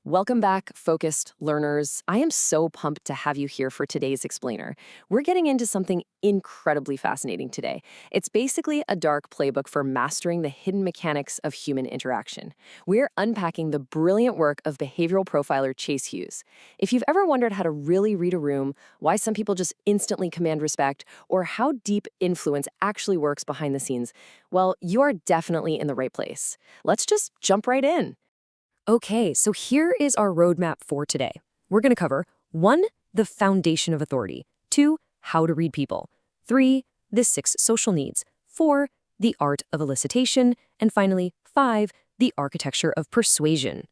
Welcome back, focused learners. I am so pumped to have you here for today's explainer. We're getting into something incredibly fascinating today. It's basically a dark playbook for mastering the hidden mechanics of human interaction. We're unpacking the brilliant work of behavioral profiler Chase Hughes. If you've ever wondered how to really read a room, why some people just instantly command respect, or how deep influence actually works behind the scenes, well, you are definitely in the right place. Let's just jump right in. Okay, so here is our roadmap for today. We're going to cover 1. The foundation of authority. 2. How to read people. 3. The 6 social needs. 4. The art of elicitation. And finally, 5. The architecture of persuasion.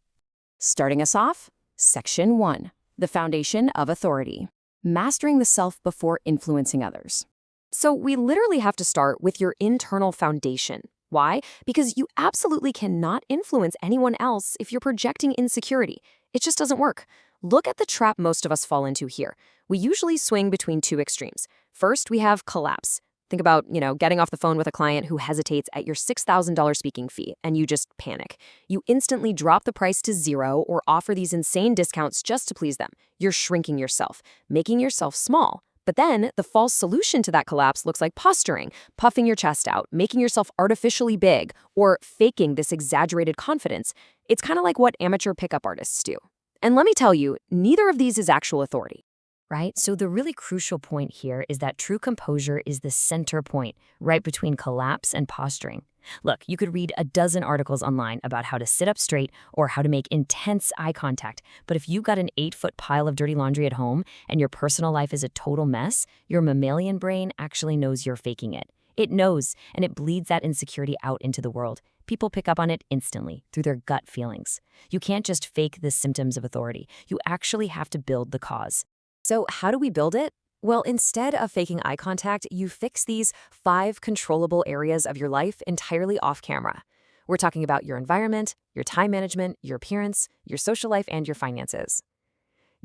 Starting us off, Section 1. The foundation of authority. Mastering the self before influencing others. So we literally have to start with your internal foundation. Why? Because you absolutely cannot influence anyone else if you're projecting insecurity. It just doesn't work. Look at the trap most of us fall into here. We usually swing between two extremes. First, we have collapse. Think about, getting off the phone with a client who hesitates at your $6,000 speaking fee, and you just panic. You instantly drop the price to zero or offer these insane discounts just to please them. You're shrinking yourself, making yourself small. But then, the false solution to that collapse looks like posturing, puffing your chest out, making yourself artificially big, or faking this exaggerated confidence. It's kind of like what amateur pickup artists do. And let me tell you, neither of these is actual authority. Right? So the really crucial point here is that true composure is the center point, right between collapse and posturing. Look, you could read a dozen articles online about how to sit up straight or how to make intense eye contact, but if you've got an 8-foot pile of dirty laundry at home and your personal life is a total mess, your mammalian brain actually knows you're faking it. It knows, and it bleeds that insecurity out into the world. People pick up on it instantly, through their gut feelings. You can't just fake the symptoms of authority. You actually have to build the cause. So how do we build it? Well, instead of faking eye contact, you fix these 5 controllable areas of your life entirely off camera. We're talking about your environment, your time management, your appearance, your social life, and your finances.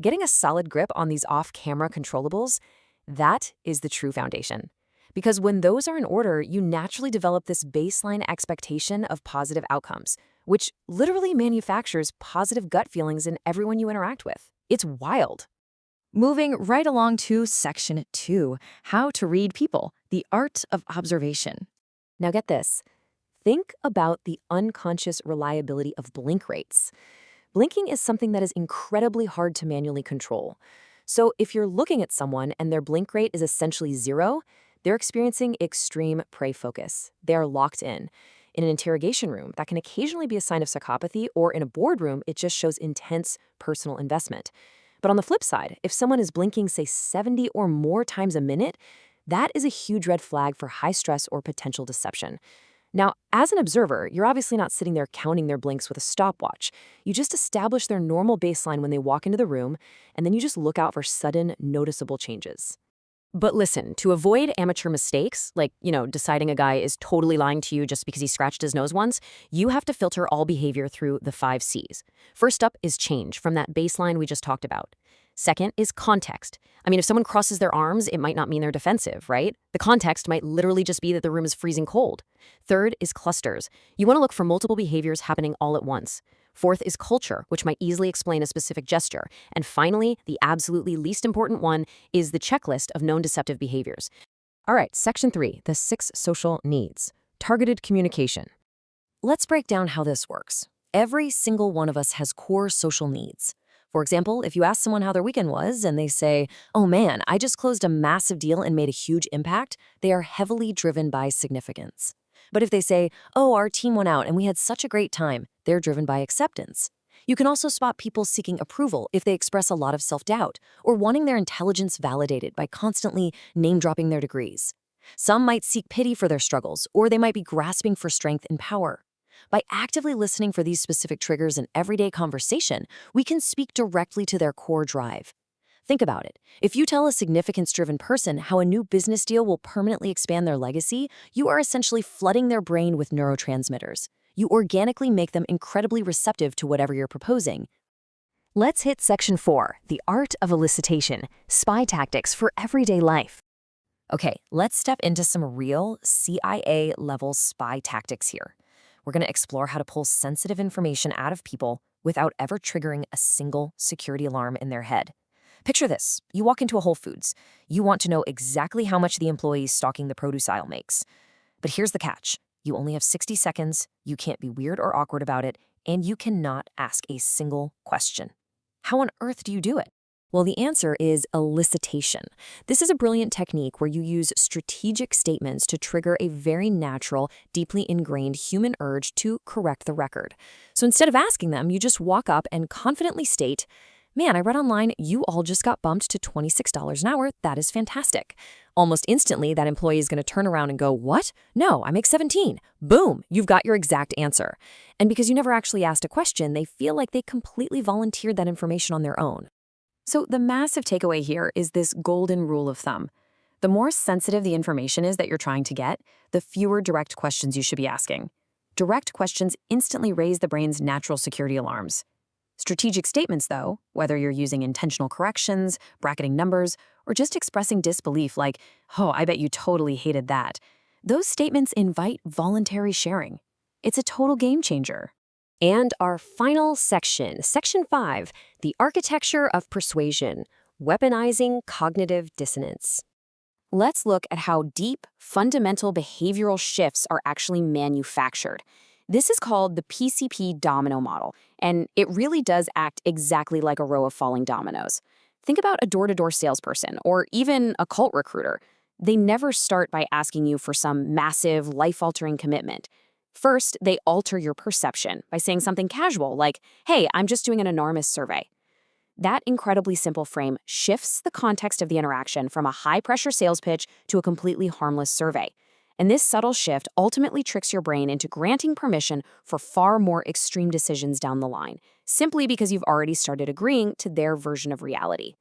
Getting a solid grip on these off-camera controllables, that is the true foundation. Because when those are in order, you naturally develop this baseline expectation of positive outcomes, which literally manufactures positive gut feelings in everyone you interact with. It's wild. Moving right along to Section 2, How to Read People, the Art of Observation. Now get this. Think about the unconscious reliability of blink rates. Blinking is something that is incredibly hard to manually control. So if you're looking at someone and their blink rate is essentially 0, they're experiencing extreme prey focus. They are locked in. In an interrogation room, that can occasionally be a sign of psychopathy, or in a boardroom, it just shows intense personal investment. But on the flip side, if someone is blinking, say, 70 or more times a minute, that is a huge red flag for high stress or potential deception. Now, as an observer, you're obviously not sitting there counting their blinks with a stopwatch. You just establish their normal baseline when they walk into the room, and then you just look out for sudden, noticeable changes. But listen, to avoid amateur mistakes, like, deciding a guy is totally lying to you just because he scratched his nose once, you have to filter all behavior through the 5 C's. First up is change, from that baseline we just talked about. Second is context. If someone crosses their arms, it might not mean they're defensive, right? The context might literally just be that the room is freezing cold. Third is clusters. You want to look for multiple behaviors happening all at once. Fourth is culture, which might easily explain a specific gesture. And finally, the absolutely least important one is the checklist of known deceptive behaviors. All right, Section 3, the 6 social needs. Targeted communication. Let's break down how this works. Every single one of us has core social needs. For example, if you ask someone how their weekend was and they say, "Oh man, I just closed a massive deal and made a huge impact," they are heavily driven by significance. But if they say, "Oh, our team went out and we had such a great time," they're driven by acceptance. You can also spot people seeking approval if they express a lot of self-doubt or wanting their intelligence validated by constantly name-dropping their degrees. Some might seek pity for their struggles, or they might be grasping for strength and power. By actively listening for these specific triggers in everyday conversation, we can speak directly to their core drive. Think about it. If you tell a significance-driven person how a new business deal will permanently expand their legacy, you are essentially flooding their brain with neurotransmitters. You organically make them incredibly receptive to whatever you're proposing. Let's hit Section 4, the art of elicitation, spy tactics for everyday life. Okay, let's step into some real CIA-level spy tactics here. We're going to explore how to pull sensitive information out of people without ever triggering a single security alarm in their head. Picture this. You walk into a Whole Foods. You want to know exactly how much the employee stocking the produce aisle makes. But here's the catch. You only have 60 seconds, you can't be weird or awkward about it, and you cannot ask a single question. How on earth do you do it? Well, the answer is elicitation. This is a brilliant technique where you use strategic statements to trigger a very natural, deeply ingrained human urge to correct the record. So instead of asking them, you just walk up and confidently state, "Man, I read online you all just got bumped to $26 an hour. That is fantastic." Almost instantly, that employee is going to turn around and go, "What? No, I make 17. Boom, you've got your exact answer. And because you never actually asked a question, they feel like they completely volunteered that information on their own. So the massive takeaway here is this golden rule of thumb. The more sensitive the information is that you're trying to get, the fewer direct questions you should be asking. Direct questions instantly raise the brain's natural security alarms. Strategic statements, though, whether you're using intentional corrections, bracketing numbers, or just expressing disbelief like, "Oh, I bet you totally hated that," those statements invite voluntary sharing. It's a total game changer. And our final section, Section 5, the architecture of persuasion, weaponizing cognitive dissonance. Let's look at how deep, fundamental behavioral shifts are actually manufactured. This is called the PCP domino model, and it really does act exactly like a row of falling dominoes. Think about a door-to-door salesperson or even a cult recruiter. They never start by asking you for some massive, life-altering commitment. First, they alter your perception by saying something casual like, "Hey, I'm just doing an enormous survey." That incredibly simple frame shifts the context of the interaction from a high-pressure sales pitch to a completely harmless survey. And this subtle shift ultimately tricks your brain into granting permission for far more extreme decisions down the line, simply because you've already started agreeing to their version of reality.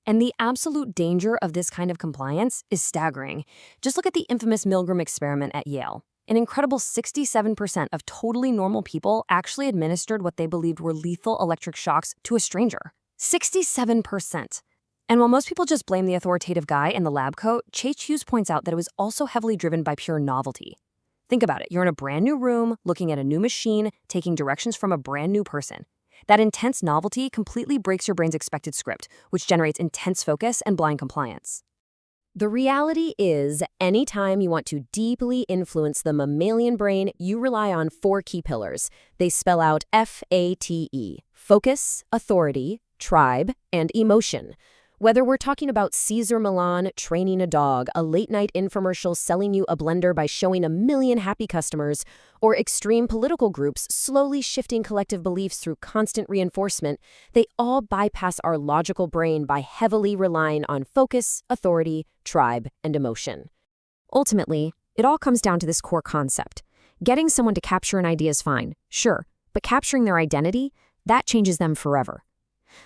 And the absolute danger of this kind of compliance is staggering. Just look at the infamous Milgram experiment at Yale. An incredible 67% of totally normal people actually administered what they believed were lethal electric shocks to a stranger. 67%. And while most people just blame the authoritative guy in the lab coat, Hughes points out that it was also heavily driven by pure novelty. Think about it. You're in a brand new room, looking at a new machine, taking directions from a brand new person. That intense novelty completely breaks your brain's expected script, which generates intense focus and blind compliance. The reality is, anytime you want to deeply influence the mammalian brain, you rely on 4 key pillars. They spell out FATE: focus, authority, tribe, and emotion. Whether we're talking about Cesar Millan training a dog, a late-night infomercial selling you a blender by showing a million happy customers, or extreme political groups slowly shifting collective beliefs through constant reinforcement, they all bypass our logical brain by heavily relying on focus, authority, tribe, and emotion. Ultimately, it all comes down to this core concept. Getting someone to capture an idea is fine, sure, but capturing their identity, that changes them forever.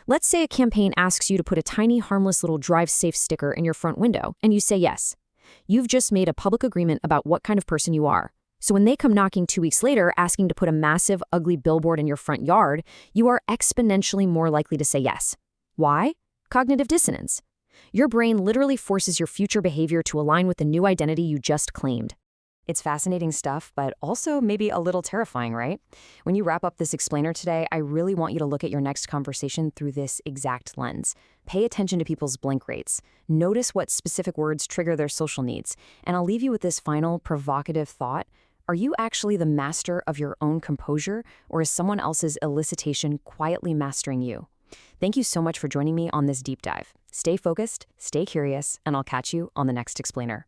Let's say a campaign asks you to put a tiny, harmless little drive safe sticker in your front window, and you say yes. You've just made a public agreement about what kind of person you are. So when they come knocking 2 weeks later asking to put a massive, ugly billboard in your front yard, you are exponentially more likely to say yes. Why? Cognitive dissonance. Your brain literally forces your future behavior to align with the new identity you just claimed. It's fascinating stuff, but also maybe a little terrifying, right? When you wrap up this explainer today, I really want you to look at your next conversation through this exact lens. Pay attention to people's blink rates. Notice what specific words trigger their social needs. And I'll leave you with this final provocative thought. Are you actually the master of your own composure, or is someone else's elicitation quietly mastering you? Thank you so much for joining me on this deep dive. Stay focused, stay curious, and I'll catch you on the next explainer.